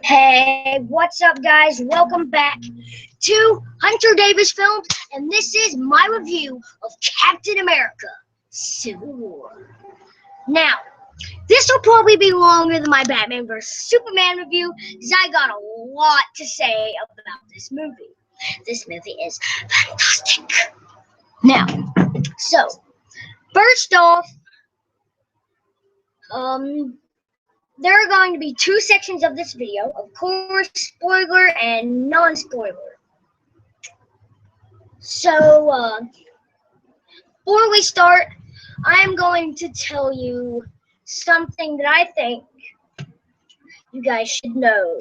Hey, what's up, guys? Welcome back to Hunter Davis Films, and this is my review of Captain America Civil War. Now, this will probably be longer than my Batman vs. Superman review because I got a lot to say about this movie. This movie is fantastic. Now, so, first off, there are going to be two sections of this video, of course, spoiler and non-spoiler. So, before we start, I'm going to tell you something that I think you guys should know.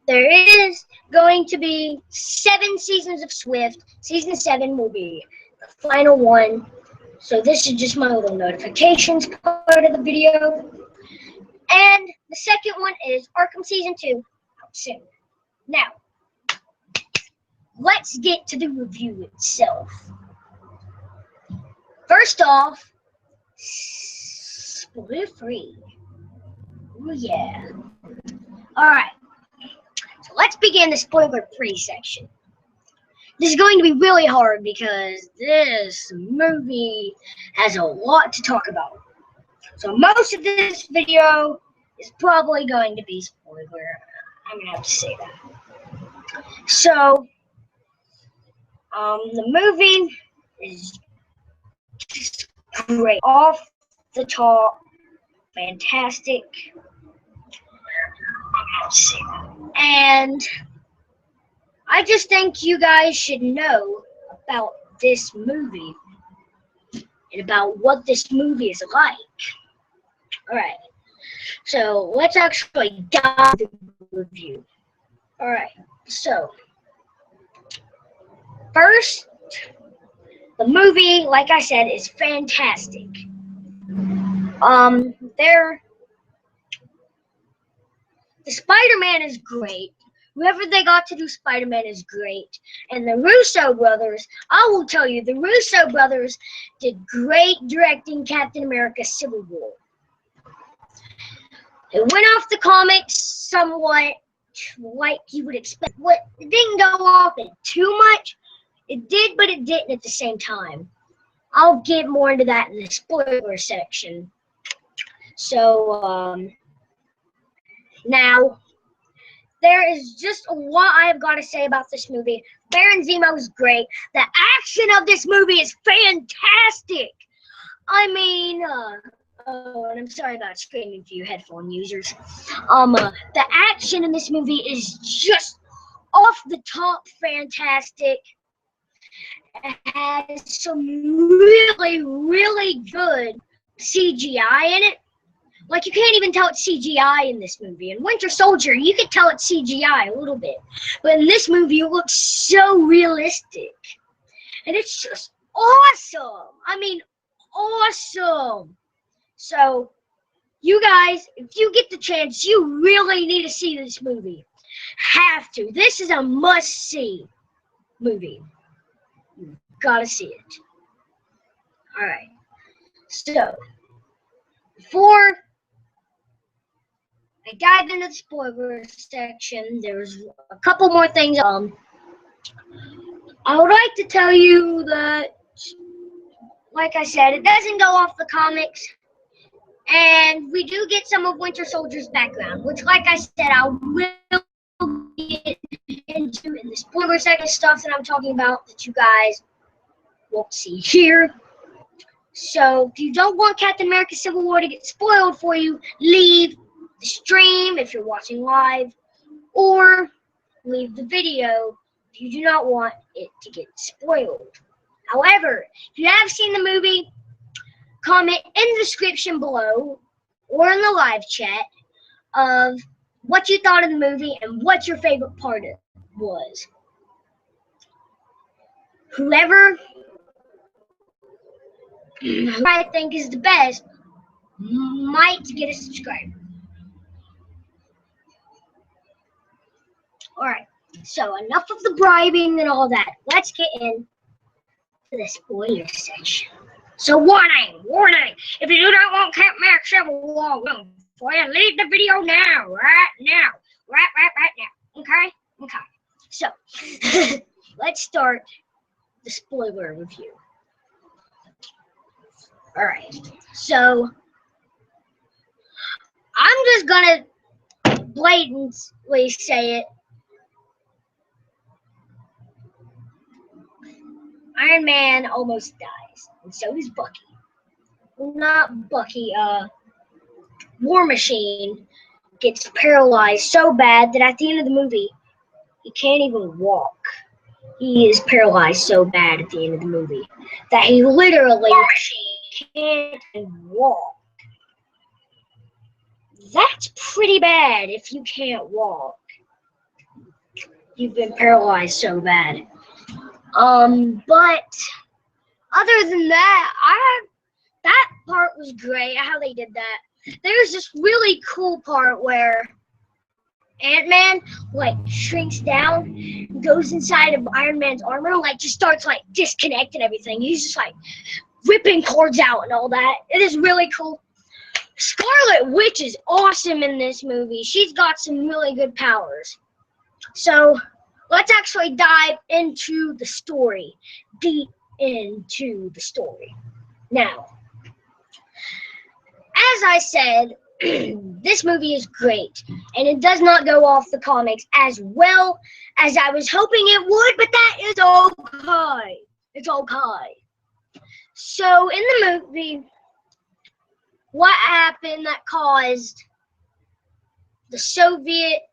There is going to be 7 seasons of Swift. Season 7 will be the final one. So this is just my little notifications part of the video. And the second one is Arkham Season 2 out soon. Now, let's get to the review itself. First off, spoiler free. Oh yeah. Alright, so let's begin the spoiler free section. This is going to be really hard because this movie has a lot to talk about. So most of this video is probably going to be spoiler. I'm going to have to say that. So, the movie is just great. Off the top, fantastic. And I just think you guys should know about this movie and about what this movie is like. Alright, so let's actually dive into the review. Alright, so first, the movie, like I said, is fantastic. The Spider-Man is great. Whoever they got to do Spider-Man is great. And the Russo brothers, I will tell you, the Russo brothers did great directing Captain America Civil War. It went off the comics somewhat like you would expect. It didn't go off it too much. It did, but it didn't at the same time. I'll get more into that in the spoiler section. So, now, there is just a lot I have got to say about this movie. Baron Zemo is great. The action of this movie is fantastic. I mean, oh, and I'm sorry about screaming for you headphone users. The action in this movie is just off the top fantastic. It has some really, really good CGI in it. Like, you can't even tell it's CGI in this movie. In Winter Soldier, you could tell it's CGI a little bit. But in this movie, it looks so realistic. And it's just awesome. I mean, awesome. So, you guys, if you get the chance, you really need to see this movie. Have to. This is a must-see movie. You've got to see it. Alright. So, before I dive into the spoiler section, there's a couple more things. I would like to tell you that, like I said, it doesn't go off the comics, and we do get some of Winter Soldier's background, which, like I said, I will get into in the spoiler section stuff that I'm talking about that you guys won't see here. So, if you don't want Captain America Civil War to get spoiled for you, leave the stream if you're watching live, or leave the video if you do not want it to get spoiled. However, if you have seen the movie, comment in the description below or in the live chat of what you thought of the movie and what your favorite part was. Whoever I think is the best might get a subscriber. Alright, so enough of the bribing and all that. Let's get into the spoiler section. So warning, if you do not want Captain America Civil War for you, leave the video now, right now. right now. Okay. So, let's start the spoiler review. All right. So, I'm just gonna blatantly say it. Iron Man almost dies, and so does Bucky. Not Bucky, War Machine gets paralyzed so bad that at the end of the movie, he can't even walk. He is paralyzed so bad at the end of the movie that he literally can't even walk. That's pretty bad if you can't walk. You've been paralyzed so bad. But other than that, that part was great, how they did that. There's this really cool part where Ant-Man, like, shrinks down, goes inside of Iron Man's armor, like, just starts, like, disconnecting everything. He's just, like, ripping cords out and all that. It is really cool. Scarlet Witch is awesome in this movie. She's got some really good powers. So, let's actually dive into the story. Deep into the story. Now, as I said, this movie is great, and it does not go off the comics as well as I was hoping it would, but that is okay. It's okay. So, in the movie, what happened that caused the Soviet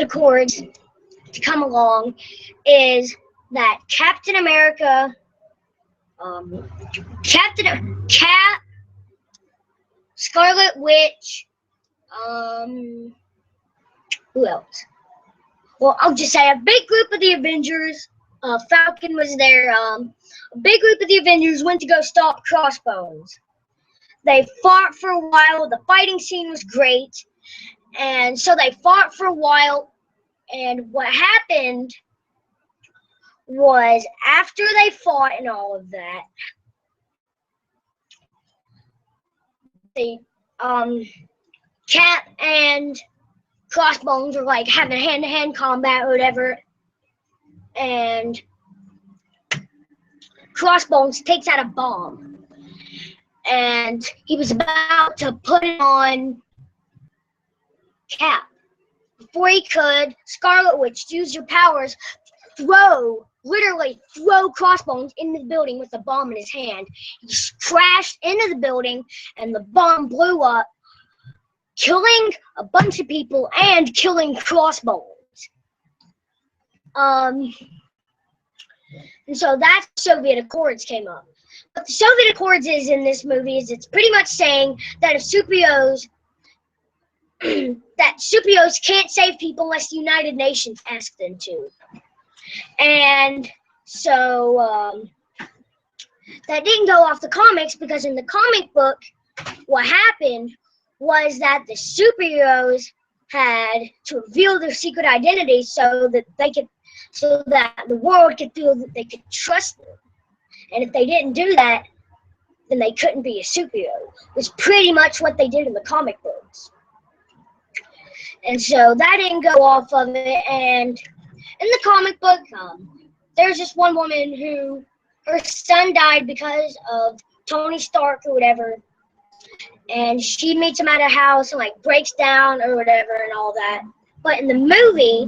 Accords to come along is that Captain America, Scarlet Witch, who else? Well, I'll just say a big group of the Avengers, Falcon was there, a big group of the Avengers went to go stop Crossbones. They fought for a while, the fighting scene was great, and so they fought for a while, and what happened was after they fought and all of that, they, Cap and Crossbones were like having hand-to-hand combat or whatever, and Crossbones takes out a bomb, and he was about to put it on Cap. Before he could, Scarlet Witch used her powers, literally throw Crossbones into the building with the bomb in his hand. He crashed into the building, and the bomb blew up, killing a bunch of people and killing Crossbones. And so that's Soviet Accords came up. What the Soviet Accords is in this movie is it's pretty much saying that if superheroes can't save people unless the United Nations ask them to. And so that didn't go off the comics because in the comic book, what happened was that the superheroes had to reveal their secret identities so that the world could feel that they could trust them. And if they didn't do that, then they couldn't be a superhero. It was pretty much what they did in the comic books. And so that didn't go off of it. And in the comic book, there's this one woman who, her son died because of Tony Stark or whatever. And she meets him at a house and like breaks down or whatever and all that. But in the movie,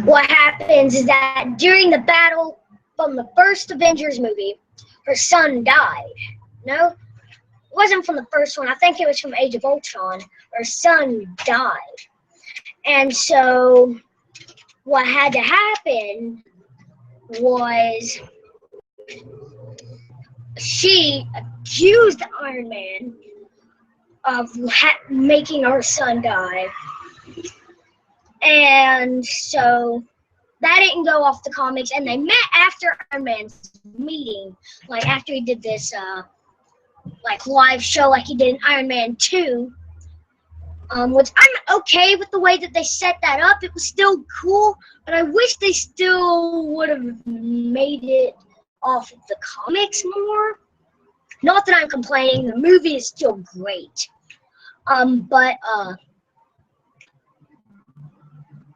what happens is that during the battle from the first Avengers movie, her son died. No, it wasn't from the first one. I think it was from Age of Ultron. Her son died. And so what had to happen was she accused Iron Man of making her son die. And so that didn't go off the comics, and they met after Iron Man's meeting, like after he did this like live show like he did in Iron Man 2, which I'm okay with the way that they set that up. It was still cool, but I wish they still would have made it off of the comics more. Not that I'm complaining, the movie is still great. But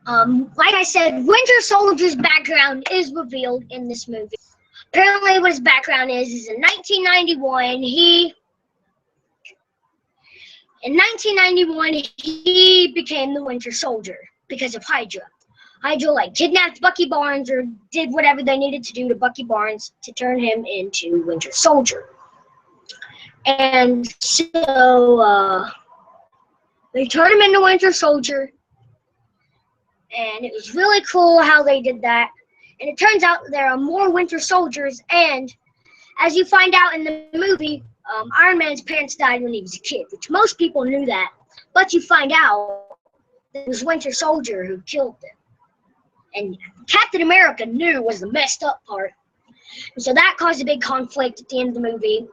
like I said, Winter Soldier's background is revealed in this movie. Apparently, what his background is in 1991, he became the Winter Soldier because of Hydra. Hydra like kidnapped Bucky Barnes or did whatever they needed to do to Bucky Barnes to turn him into Winter Soldier. And so they turned him into Winter Soldier, and it was really cool how they did that. And it turns out there are more Winter Soldiers, and as you find out in the movie, Iron Man's parents died when he was a kid, which most people knew that. But you find out that it was Winter Soldier who killed them. And Captain America knew was the messed up part. And so that caused a big conflict at the end of the movie.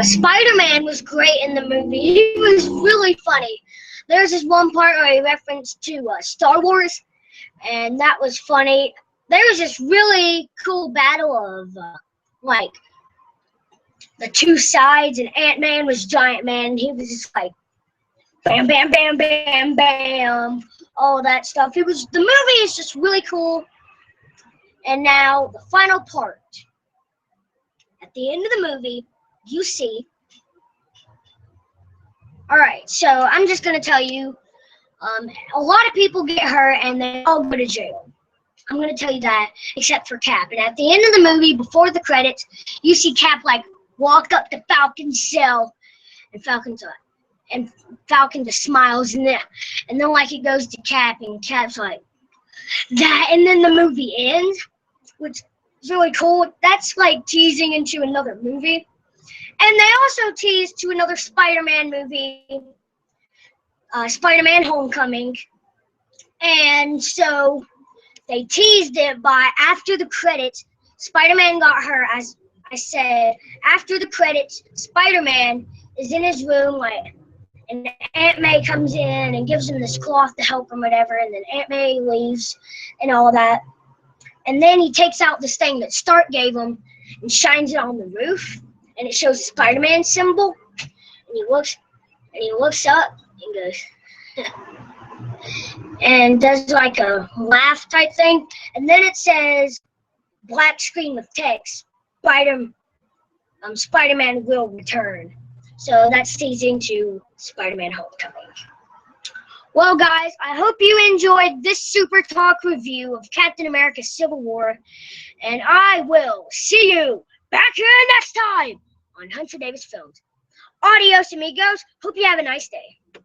Spider-Man was great in the movie. He was really funny. There's this one part where he referenced to Star Wars, and that was funny. There was this really cool battle of like the two sides, and Ant-Man was Giant Man, and he was just like bam, bam, bam, bam, bam, all that stuff. The movie is just really cool. And now the final part. At the end of the movie, you see. Alright, so I'm just going to tell you, a lot of people get hurt and they all go to jail. I'm going to tell you that, except for Cap. And at the end of the movie, before the credits, you see Cap like walk up to Falcon's cell, and Falcon just smiles, and then like it goes to Cap, and Cap's like that, and then the movie ends, which is really cool. That's like teasing into another movie. And they also teased to another Spider-Man movie, Spider-Man Homecoming. And so they teased it by after the credits, Spider-Man got hurt. As I said, after the credits, Spider-Man is in his room, like, and Aunt May comes in and gives him this cloth to help him, whatever, and then Aunt May leaves and all that. And then he takes out this thing that Stark gave him and shines it on the roof, and it shows the Spider-Man symbol. And he looks up and goes, and does like a laugh type thing. And then it says, black screen with text, Spider-Man will return. So that's teasing to Spider-Man Homecoming. Well, guys, I hope you enjoyed this Super Talk review of Captain America Civil War, and I will see you back here next time on Hunter Davis Films. Adios, amigos. Hope you have a nice day.